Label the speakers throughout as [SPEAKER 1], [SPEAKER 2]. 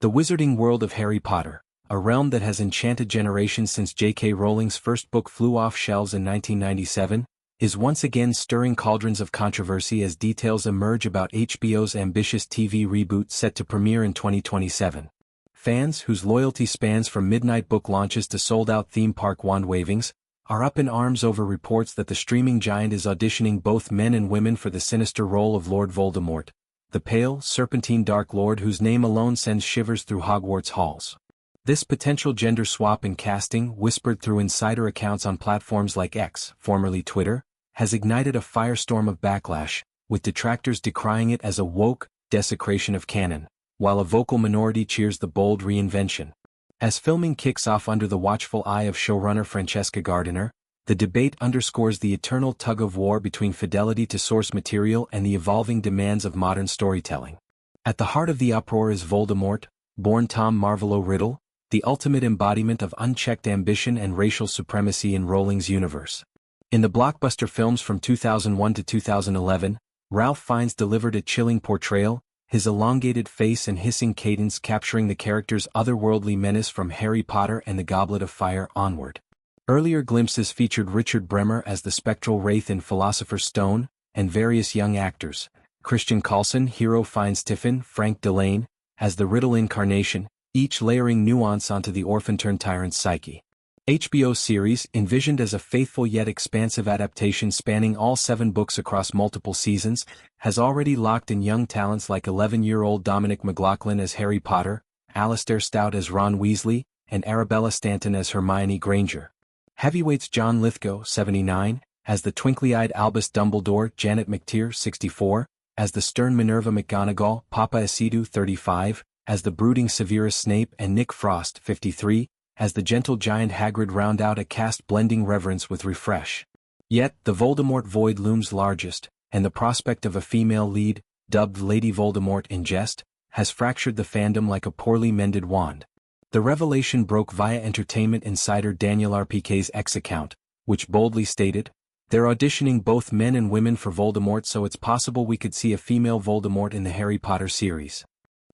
[SPEAKER 1] The wizarding world of Harry Potter, a realm that has enchanted generations since J.K. Rowling's first book flew off shelves in 1997, is once again stirring cauldrons of controversy as details emerge about HBO's ambitious TV reboot set to premiere in 2027. Fans, whose loyalty spans from midnight book launches to sold-out theme park wand wavings, are up in arms over reports that the streaming giant is auditioning both men and women for the sinister role of Lord Voldemort, the pale, serpentine Dark Lord whose name alone sends shivers through Hogwarts halls. This potential gender swap in casting, whispered through insider accounts on platforms like X, formerly Twitter, has ignited a firestorm of backlash, with detractors decrying it as a woke desecration of canon, while a vocal minority cheers the bold reinvention. As filming kicks off under the watchful eye of showrunner Francesca Gardiner, the debate underscores the eternal tug-of-war between fidelity to source material and the evolving demands of modern storytelling. At the heart of the uproar is Voldemort, born Tom Marvolo Riddle, the ultimate embodiment of unchecked ambition and racial supremacy in Rowling's universe. In the blockbuster films from 2001 to 2011, Ralph Fiennes delivered a chilling portrayal, his elongated face and hissing cadence capturing the character's otherworldly menace from Harry Potter and the Goblet of Fire onward. Earlier glimpses featured Richard Bremmer as the spectral wraith in Philosopher's Stone, and various young actors, Christian Coulson, Hero Fiennes Tiffin, Frank Delane, as the Riddle incarnation, each layering nuance onto the orphan-turned-tyrant's psyche. HBO's series, envisioned as a faithful yet expansive adaptation spanning all 7 books across multiple seasons, has already locked in young talents like 11-year-old Dominic McLaughlin as Harry Potter, Alastair Stout as Ron Weasley, and Arabella Stanton as Hermione Granger. Heavyweights John Lithgow, 79, as the twinkly-eyed Albus Dumbledore, Janet McTeer, 64, as the stern Minerva McGonagall, Papa Isidore, 35, as the brooding Severus Snape, and Nick Frost, 53, as the gentle giant Hagrid round out a cast blending reverence with refresh. Yet, the Voldemort void looms largest, and the prospect of a female lead, dubbed Lady Voldemort in jest, has fractured the fandom like a poorly mended wand. The revelation broke via entertainment insider Daniel RPK's X account, which boldly stated, "They're auditioning both men and women for Voldemort, so it's possible we could see a female Voldemort in the Harry Potter series."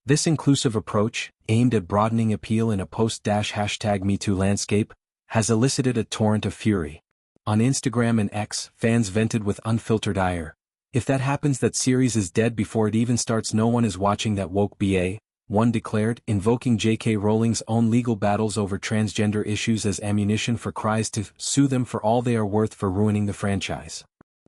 [SPEAKER 1] This inclusive approach, aimed at broadening appeal in a post-#MeToo landscape, has elicited a torrent of fury. On Instagram and X, fans vented with unfiltered ire. "If that happens, that series is dead before it even starts. No one is watching that woke BA," one declared, invoking J.K. Rowling's own legal battles over transgender issues as ammunition for cries to sue them for all they are worth for ruining the franchise.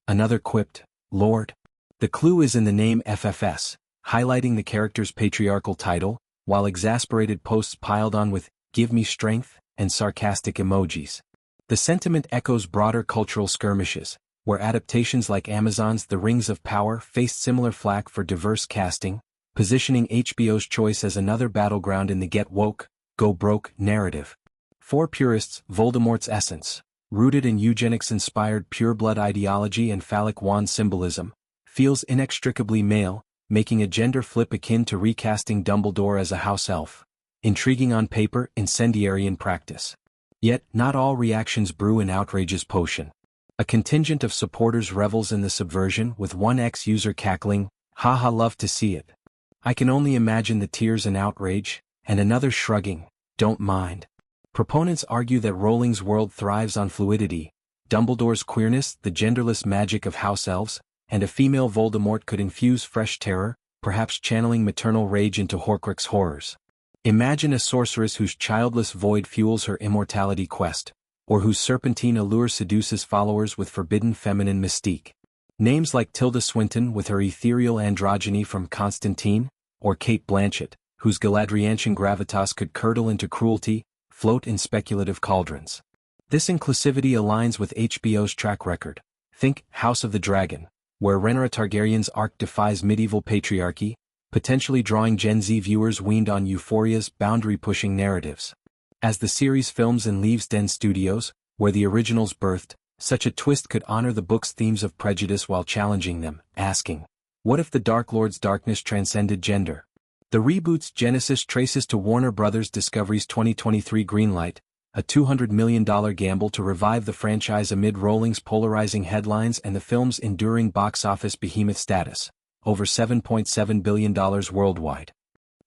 [SPEAKER 1] Another quipped, "Lord." The clue is in the name FFS, highlighting the character's patriarchal title, while exasperated posts piled on with "Give me strength" and sarcastic emojis. The sentiment echoes broader cultural skirmishes, where adaptations like Amazon's The Rings of Power faced similar flack for diverse casting, positioning HBO's choice as another battleground in the get woke, go broke narrative. For purists, Voldemort's essence, rooted in eugenics-inspired pureblood ideology and phallic wand symbolism, feels inextricably male, making a gender flip akin to recasting Dumbledore as a house elf. Intriguing on paper, incendiary in practice. Yet, not all reactions brew in Outrage's potion. A contingent of supporters revels in the subversion, with one ex-user cackling, "Haha, love to see it. I can only imagine the tears and outrage," and another shrugging, "Don't mind." Proponents argue that Rowling's world thrives on fluidity, Dumbledore's queerness, the genderless magic of house elves, and a female Voldemort could infuse fresh terror, perhaps channeling maternal rage into Horcrux horrors. Imagine a sorceress whose childless void fuels her immortality quest, or whose serpentine allure seduces followers with forbidden feminine mystique. Names like Tilda Swinton with her ethereal androgyny from Constantine, or Cate Blanchett, whose Galadrientian gravitas could curdle into cruelty, float in speculative cauldrons. This inclusivity aligns with HBO's track record. Think House of the Dragon, where Rhaenyra Targaryen's arc defies medieval patriarchy, potentially drawing Gen Z viewers weaned on Euphoria's boundary-pushing narratives. As the series films in Leaves Den Studios, where the originals birthed, such a twist could honor the book's themes of prejudice while challenging them, asking, what if the Dark Lord's darkness transcended gender? The reboot's genesis traces to Warner Bros. Discovery's 2023 greenlight, a $200 million gamble to revive the franchise amid Rowling's polarizing headlines and the film's enduring box office behemoth status, over $7.7 billion worldwide.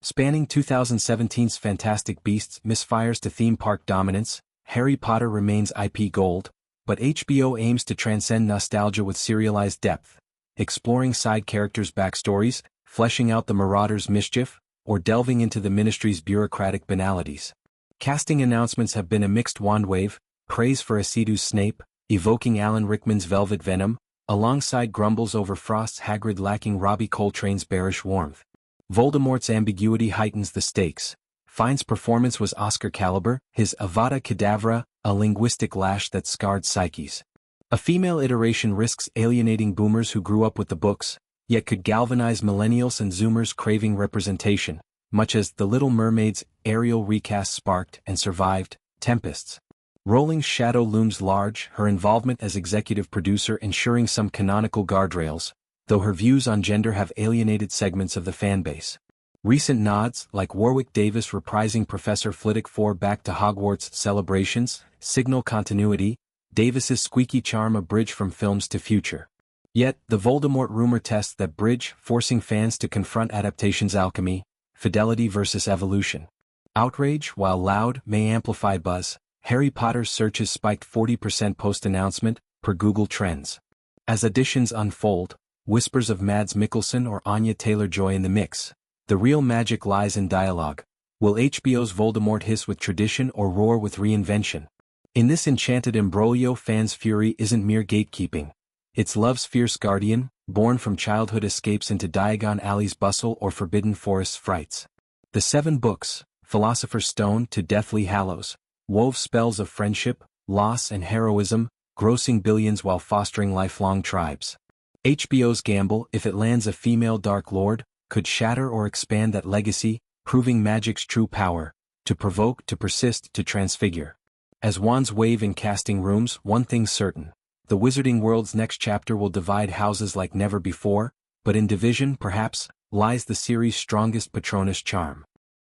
[SPEAKER 1] Spanning 2017's Fantastic Beasts misfires to theme park dominance, Harry Potter remains IP gold, but HBO aims to transcend nostalgia with serialized depth, exploring side characters' backstories, fleshing out the Marauders' mischief, or delving into the Ministry's bureaucratic banalities. Casting announcements have been a mixed wand wave, praise for Acidu's Snape, evoking Alan Rickman's Velvet Venom, alongside grumbles over Frost's Hagrid lacking Robbie Coltrane's bearish warmth. Voldemort's ambiguity heightens the stakes. Fiennes' performance was Oscar caliber, his Avada Kedavra, a linguistic lash that scarred psyches. A female iteration risks alienating boomers who grew up with the books, yet could galvanize millennials and zoomers craving representation, much as The Little Mermaid's Ariel recast sparked and survived Tempests. Rowling's shadow looms large, her involvement as executive producer ensuring some canonical guardrails, though her views on gender have alienated segments of the fanbase. Recent nods, like Warwick Davis reprising Professor Flitwick for Back to Hogwarts celebrations, signal continuity, Davis's squeaky charm a bridge from films to future. Yet, the Voldemort rumor tests that bridge, forcing fans to confront adaptation's alchemy, fidelity versus evolution. Outrage, while loud, may amplify buzz. Harry Potter's searches spiked 40% post-announcement, per Google Trends. As auditions unfold, whispers of Mads Mikkelsen or Anya Taylor-Joy in the mix. The real magic lies in dialogue. Will HBO's Voldemort hiss with tradition or roar with reinvention? In this enchanted imbroglio, fans' fury isn't mere gatekeeping. It's love's fierce guardian, born from childhood escapes into Diagon Alley's bustle or Forbidden Forest's frights. The 7 books, Philosopher's Stone to Deathly Hallows, wove spells of friendship, loss and heroism, grossing billions while fostering lifelong tribes. HBO's gamble, if it lands a female Dark Lord, could shatter or expand that legacy, proving magic's true power, to provoke, to persist, to transfigure. As wands wave in casting rooms, one thing's certain. The wizarding world's next chapter will divide houses like never before, but in division, perhaps, lies the series' strongest Patronus charm.